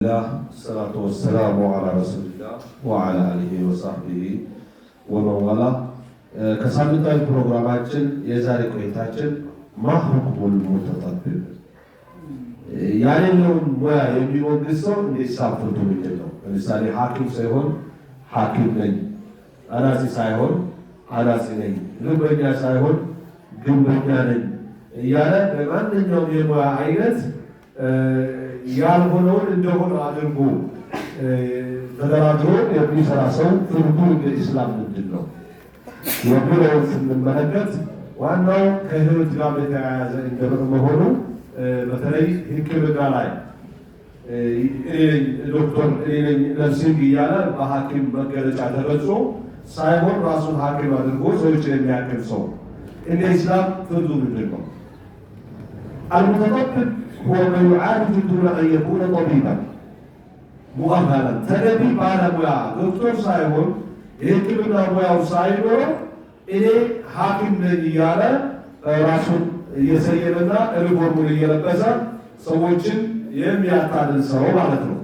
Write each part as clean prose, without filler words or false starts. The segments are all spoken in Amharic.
الله الصلاة والسلام على رسول الله وعلى آله وصحبه ومن والاه ከሳምንታዊ ፕሮግራማችን የዛሬ ቆይታችን ማህኩሙል ሙተጠቢብ ያለውን ሙያ የሚወግዝ ሰው እንዴት ሳፍርቱ ምንድነው? ለምሳሌ ሐኪም ሳይሆን ሐኪም ነኝ፣ አናጺ ሳይሆን አናጺ ነኝ፣ ግንበኛ ሳይሆን ግንበኛ ነኝ እያለ በማንኛውም የሙያ አይነት ያልሆነውን እንደሆነ አድርጎ ተደራድሮ የሚሰራ ሰው ፍርዱ እንደ ኢስላም ምንድን ነው የሚለውን ስንመለከት ዋናው ከህይወት ጋር የተያያዘ እንደመሆኑ በተለይ ሕክምና ላይ ዶክተር ነርሲንግ እያለ በሐኪም መገለጫ ተገልጾ ሳይሆን ራሱን ሐኪም አድርጎ ሰዎችን የሚያክም ሰው እንደ ኢስላም ፍርዱ ምንድን ነው? المتطبب هو من يعالج دون أن يكون طبيبا مؤهلا تدبي على مويا دكتور سايبون يهكمنا مويا وسايبون إني حاكم نجيالا راسون يسيرنا ريفورمون يلبسا سووچن يمياتان سو معناتنو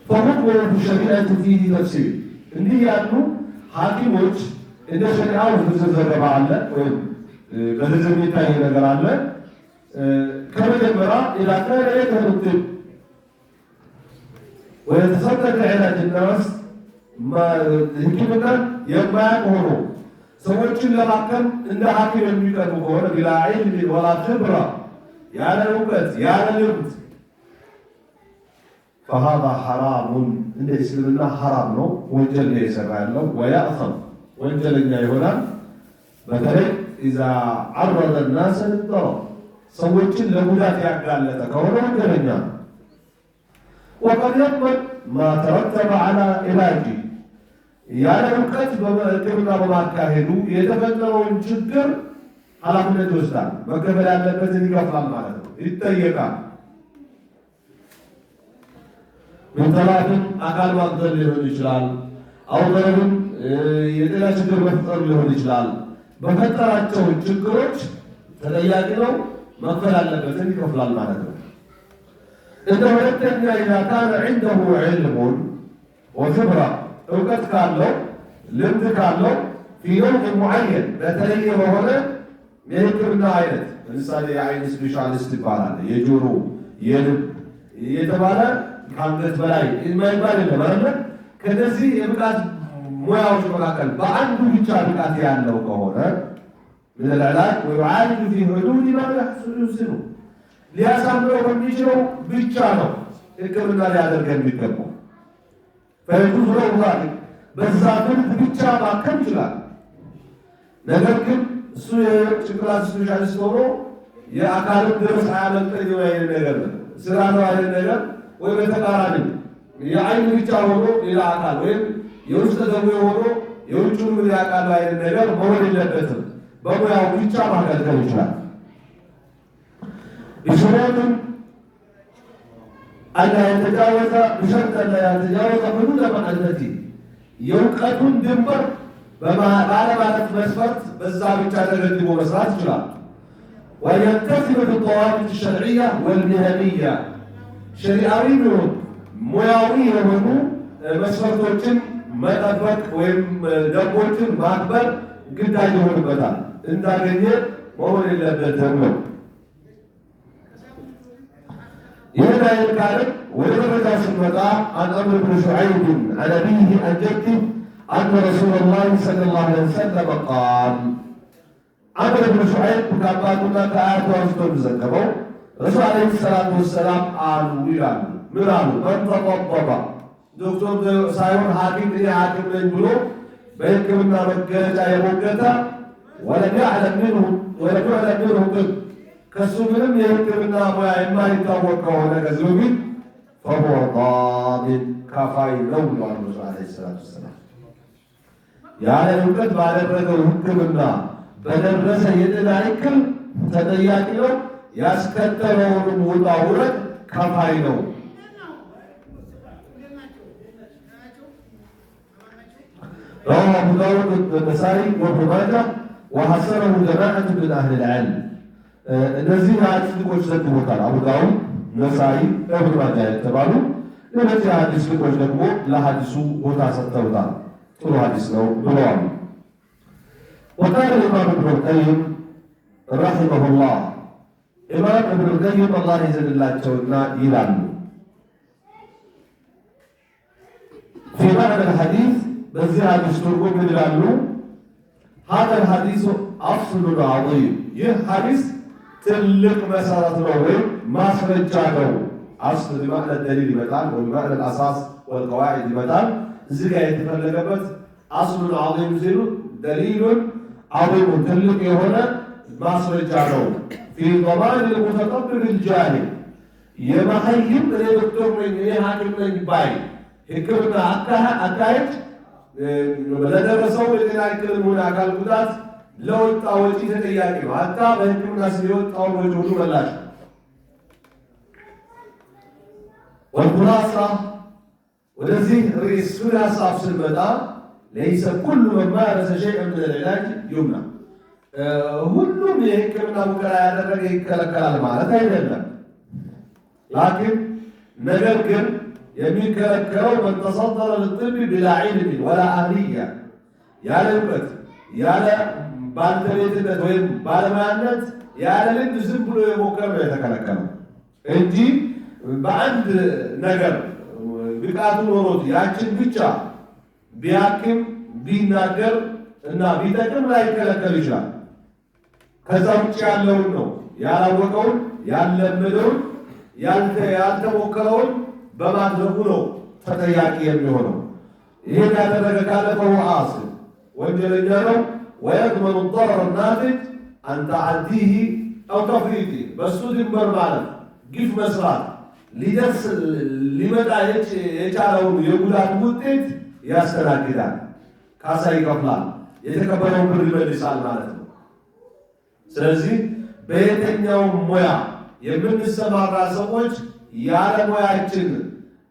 فحكم الشريعة فيه تفسير እንዲህ ያሉ ሐኪሞች እንደ ሸሪዓው ተዘረባ አለ ወይም በህዝብ የሚታይ ነገር አለ። ከመጀመሪያ إذا كان يذهب الطب ويتصدق لعلاج الناس ما ሕክምና የማያውቅ ሆኖ ሰዎችን ለማከም እንደ ሐኪም የሚቀርቡ ከሆነ ቢላ ዒልም ወላ ኽብራ ያለ እውቀት ያለ ልምድ فهذا حرام እንደ እስልምና ሐራም ነው፣ ወንጀል ነው የሰራ ያለው ويأثم ወንጀለኛ ይሆናል። በተለይ إذا عرض الناس للضرر ሰዎችን ለጉዳት ያጋለጠ ከሆነ ወንጀለኛ ነው። وقد يضمن ما ترتب على علاجه ያለ እውቀት በሕክምና በማካሄዱ የተፈጠረውን ችግር ኃላፊነት ይወስዳል። መከፈል ያለበትን ይከፍላል ማለት ነው፣ ይጠየቃል። ምንተላትን አካል ማግደል ሊሆን ይችላል፣ አውደረብን የጤና ችግር መፍጠር ሊሆን ይችላል። በፈጠራቸው ችግሮች ተጠያቂ ነው፣ መክፈል ያለበትን ይከፍላል ማለት ነው። እንደ ሁለተኛ إذا كان عنده علم وخبرة እውቀት ካለው ልምድ ካለው في نوع معين በተለየ በሆነ የሕክምና አይነት ለምሳሌ የአይን ስፔሻሊስት ይባላል፣ የጆሮ የልብ የተባለ ከአንገት በላይ የማይባል የለም አይደል? ከነዚህ የብቃት ሙያዎች መካከል በአንዱ ብቻ ብቃት ያለው ከሆነ من العلاج ويعالج في حدود ما يحسن ሊያሳምረው በሚችለው ብቻ ነው ሕክምና ሊያደርግ የሚገባው። فيجوز له ذلك በዛ ፍርድ ብቻ ማከም ይችላል። ነገር ግን እሱ የጭንቅላት ስፔሻሊስት ሆኖ የአካልን ድረስ አያመልጠኝ አይነት ነገር ስራ ነው አይነት ነገር ወይ በተቃራኒ የአይን ብቻ ሆኖ ሌላ አካል ወይም የውስጥ ደዌ ሆኖ የውጭውን ምን ያውቃል አይነት ነገር መሆን የለበትም። በሙያው ብቻ ማገልገል ይችላል። بشروط ألا يتجاوز بشرط ألا يتجاوز حدود معرفته የእውቀቱን ድንበር ባለማለት መስፈርት በዛ ብቻ ተገድቦ መስራት ይችላል። ويلتزم بالضوابط الشرعية والمهنية ሸሪዓዊ ይሁን ሙያዊ የሆኑ መስፈርቶችን መጠበቅ ወይም ደንቦችን ማክበር ግዳጅ ይሆንበታል። እንዳገኘ መሆን የለበትም ነው። ይህን አይነት ካለ ወደ መረጃ ስንመጣ عن عمرو بن شعيب عن أبيه عن جده أن رسول الله صلى الله عليه وسلم قال عمرو بن شعيب ከአባቱና ከአያቱ አንስቶ የሚዘገበው ረሱል ዓለይሂ ሰላቱ ወሰላም አሉ ይላሉ። ምን አሉ? መን ተጠበበ ዶክተር ሳይሆን ሐኪም እኔ ሐኪም ነኝ ብሎ በሕክምና መገለጫ የሞገተ ወለም ያዕለም ሚንሁ ጥብ ከሱ ምንም የሕክምና ሙያ የማይታወቅ ከሆነ ከዚህ በፊት فهو ضامن ከፋይ ነው ብለዋል ረሱል ዓለይሂ ሰላቱ ወሰላም። ያለ እውቀት ባደረገው ሕክምና በደረሰ የጤና እክል ተጠያቂ ነው። ያስከተለውንም ውጣ ውረድ ከፋይ ነው። رواه أبو داود والنسائي وابن ماجه وحسنه جماعة من أهل العلم። እነዚህ አጽድቆች ዘግቦታል። አቡ ዳውድ ነሳኢ፣ ኢብኑ ማጃህ የተባሉ ሌሎች የሐዲስ ሊቆች ደግሞ ለሐዲሱ ቦታ ሰጥተውታል። ጥሩ ሐዲስ ነው ብለዋል። وقال الإمام ابن القيم رحمه الله إمام ابن القيم الله يجزاه الله ይላሉ في معنى الحديث በዚህ ሐዲስ ትርጉም ይላሉ هذا الحديث أصل عظيم ይህ ሐዲስ ትልቅ መሰረት ነው ወይም ማስረጃ ነው። أصل بمعنى الدليل ይመጣል ወይ بمعنى الأساس والقواعد ይመጣል። እዚህ ጋር የተፈለገበት أصل عظيم ሲሉ دليل عظيم ትልቅ የሆነ ማስረጃ ነው። في ضمان المتطبب الجاهل የመሐይም እኔ ዶክተር ነኝ እኔ ሐኪም ነኝ ባይ ሕክምና አካሄድ ለደረሰው የጤና እክልም ሆነ አካል ጉዳት ለወጣ ወጪ ተጠያቂ ነው። አታ በሕክምና ስለወጣው ወጪ ሁሉ መላሽ ነው። ወልኹላሳ ወደዚህ ርዕስ ዙሪያ ሀሳብ ስንመጣ ለይሰ ኩሉ መን ማረሰ ሸይአን ሚነል ዒላጅ ዩምና ሁሉም የሕክምና ሙከራ ያደረገ ይከለከላል ማለት አይደለም። ላኪን ነገር ግን የሚከለከለው መን ተሰደረ ልጥብ ቢላ ዒልም ወላ አህልያ ያለ እውቀት ያለ ባልተቤትነት ወይም ባለሙያነት ያለ ልምድ ዝም ብሎ የሞከር ነው የተከለከለው እንጂ በአንድ ነገር ብቃቱ ኖሮት ያችን ብቻ ቢያክም ቢናገር እና ቢጠቅም ላይከለከል ይችላል። ከዛ ውጭ ያለውን ነው ያላወቀውን ያልለመደውን ያልተሞከረውን በማድረጉ ነው ተጠያቂ የሚሆነው። ይህን ያደረገ ካለ ፈውዓስ ወንጀለኛ ነው። ወየድመኑ ضرر الناتج عن تعديه أو تفريطه በሱ ድንበር ማለት ግፍ መስራት ሊደርስ ሊመጣ የቻለውን የጉዳት ውጤት ያስተናግዳል፣ ካሳ ይከፍላል፣ የተቀበለውን ብር ይመልሳል ማለት ነው። ስለዚህ በየትኛው ሙያ የምንሰማራ ሰዎች ያለ ሙያችን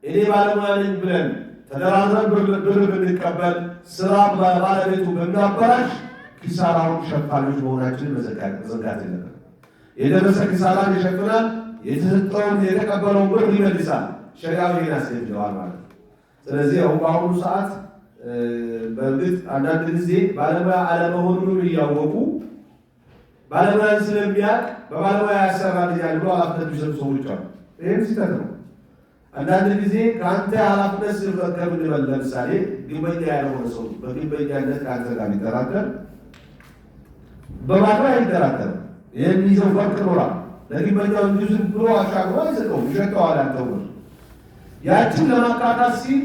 እኔ ባለሙያ ነኝ ብለን ተደራድረን ብር ብንቀበል ስራ ባለቤቱ ብናበላሽ ኪሳራውን ሸፋኞች መሆናችንን መዘንጋት የለብንም። የደረሰ ኪሳራን ይሸፍናል፣ የተሰጠውን የተቀበለውን ብር ይመልሳል። ሸሪዓው ይህን ያስገድደዋል ማለት ነው። ስለዚህ አሁን በአሁኑ ሰዓት በእርግጥ አንዳንድ ጊዜ ባለሙያ አለመሆኑንም እያወቁ ባለሙያን ስለሚያውቅ በባለሙያ ያሰራልኛል ብሎ ኃላፊነት የሚሰጡ ሰዎች አሉ። ይህም ስህተት ነው። አንዳንድ ጊዜ ከአንተ ኃላፊነት ሲረከብ እንበል ለምሳሌ ግንበኛ ያልሆነ ሰው በግንበኛነት ከአንተ ጋር ቢደራደር በባለሙያ አይደራደርም። የሚይዘው ፈርቅ ይኖራል። ለግንበኛው እንዲሁ ዝም ብሎ አሻግሮ አይሰጠውም፣ ይሸጠዋል። ያንተው ያችን ለማካካስ ሲል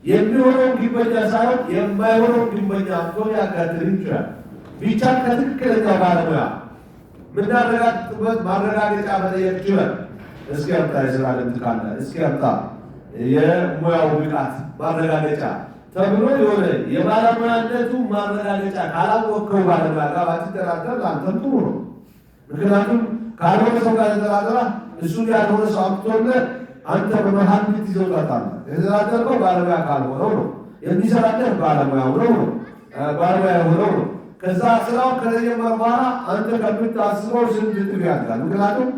የሚሆነውን ግንበኛ ሳይሆን የማይሆነውን ግንበኛ አምቶ ሊያጋድል ይችላል። ቢቻል ከትክክለኛ ባለሙያ ምናረጋግጥበት ማረጋገጫ መጠየቅ ይችላል። እስኪ አምጣ የስራ ልምድ ካለ እስኪ አምጣ የሙያው ብቃት ማረጋገጫ ተብሎ የሆነ የባለሙያነቱ ማረጋገጫ ካላወቅከው ባለሙያ ጋር ባትደራደር ለአንተም ጥሩ ነው። ምክንያቱም ካልሆነ ሰው ጋር ተደራድራ እሱን ያልሆነ ሰው አምጥቶልህ አንተ በመሀል ትይዘውታታለህ። የተደራደርከው ባለሙያ ካልሆነው ነው፣ የሚሰራልህ ባለሙያው ነው ባለሙያ የሆነው ነው። ከዛ ስራው ከተጀመረ በኋላ አንተ ከምታስበው ስንት እጥፍ ያድጋል። ምክንያቱም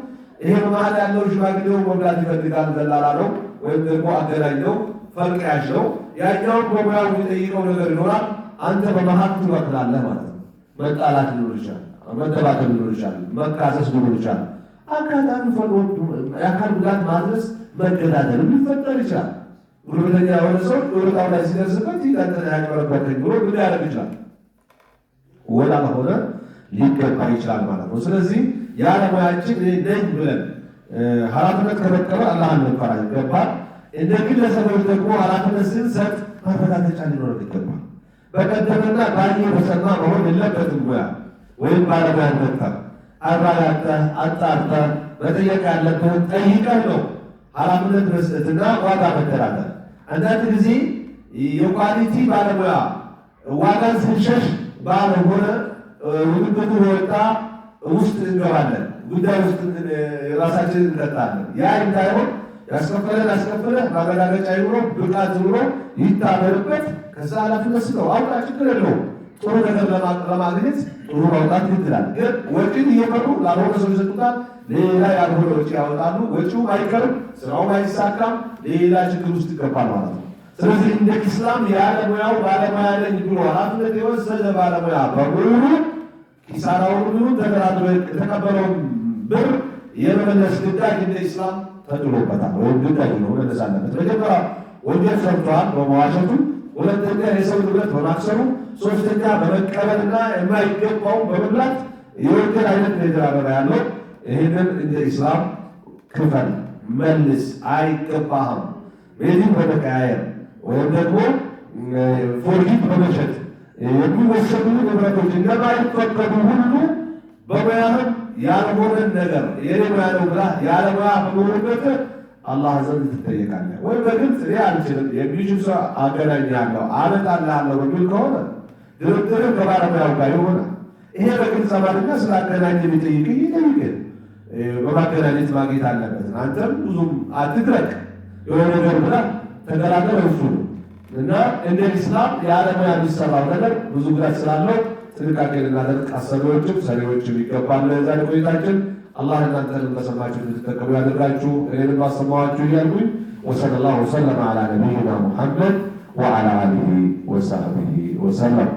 ይሄ በመሀል ያለው ሽማግሌው መብላት ይፈልጋል፣ ደላላ ነው ወይም ደግሞ አገናኝ ነው፣ ፈልቃሽ ነው። ያኛውን በሙያው የሚጠይቀው ነገር ይኖራል። አንተ በመሀል ትበክላለህ ማለት ነው። መጣላት ሊኖር ይችላል፣ መደባደብ ሊኖር ይችላል፣ መካሰስ ሊኖር ይችላል። አጋጣሚ ፈልወዱ የአካል ጉዳት ማድረስ መገዳደል ሊፈጠር ይችላል። ጉልበተኛ የሆነ ሰው ጦርታው ላይ ሲደርስበት ይቀጥል ያቀረበከኝ ብሎ ምን ያደርግ ይችላል? ወላ ሆነ ሊገባ ይችላል ማለት ነው። ስለዚህ ያለሙያችን ነኝ ብለን ኃላፊነት ከመቀበል አላህን መፍራት ይገባል። እንደ ግለሰቦች ደግሞ ኃላፊነት ስንሰጥ ማረጋገጫ ሊኖረን ይገባል። በቀደምና ባየ በሰማ መሆን የለበትም። ሙያ ወይም ባለሙያ መቅጠር አረጋግጠህ አጣርተህ መጠየቅ ያለብህን ጠይቀህ ነው ኃላፊነት መስጠትና ዋጋ መደራደር። አንዳንድ ጊዜ የኳሊቲ ባለሙያ ዋጋን ስንሸሽ ባለሆነ ውድድሩ ወጣ ውስጥ እንገባለን፣ ጉዳይ ውስጥ ራሳችንን እንቀጣለን። ያ እንዳይሆን ያስከፈለ ማረጋገጫ ይኖሮ ብቃት ኖሮ ይታመንበት። ከዛ ኃላፊነት ስለው አውቃ ችግር የለውም። ጥሩ ነገር ለማግኘት ጥሩ ማውጣት ይችላል። ግን ወጪን እየፈሩ ላልሆነ ሰው ይሰጡታል። ሌላ ያልሆነ ወጪ ያወጣሉ። ወጪው አይቀርም፣ ስራውም አይሳካም፣ ሌላ ችግር ውስጥ ይገባል ማለት ነው። ስለዚህ እንደ ኢስላም ያለሙያው ባለሙያ ነኝ ብሎ ኃላፊነት የወሰደ ባለሙያ በሙሉ ኪሳራውን ተደራድሮ የተቀበለውን ብር የመመለስ ግዳጅ እንደ ኢስላም ተጥሎበታል፣ ወይም ግዳጅ ነው መመለስ አለበት። መጀመሪያ ወንጀል ሰርቷል በመዋሸቱ፣ ሁለተኛ የሰው ንብረት በማክሰሩ፣ ሶስተኛ በመቀበልና የማይገባው በመብላት የወንጀል አይነት የተደራረበ ያለው ይህንን እንደ ኢስላም ክፈል መልስ አይገባህም። ቤትን በመቀያየር ወይም ደግሞ ፎርጊት በመሸጥ የሚወሰዱ ንብረቶች እንደማይፈቀዱ ሁሉ በሙያህም ያልሆነን ነገር የኔ ሙያ ነው ብላ ያለሙያ በመሆንበት አላህ ዘንድ ትጠየቃለህ። ወይ በግልጽ እኔ አልችልም የሚችል ሰው አገናኛለሁ አመጣልሃለሁ በሚል ከሆነ ድርድር ከባለሙያው ጋር ይሆናል። ይሄ በግልጽ አማርኛ ስላገናኝ የሚጠይቅ ይጠይቅን በማገናኘት ማግኘት አለበት። አንተም ብዙም አትድረቅ የሆነ ነገር ብላ ተገላገል እሱ እና እንደ ኢስላም ያለሙያ የሚሰራው ነገር ብዙ ጉዳት ስላለው ጥንቃቄ ልናደርግ አሰሪዎችም ሰሪዎችም ይገባል። ለዛሬ ቆይታችን አላህ እናንተንም በሰማችሁ እንድትጠቀሙ ያደርጋችሁ እኔንም ባሰማኋችሁ እያልኩኝ ወሰለላሁ ወሰለም ዐላ ነቢይና ሙሐመድ ወዐላ አሊሂ ወሰሕቢሂ ወሰለም።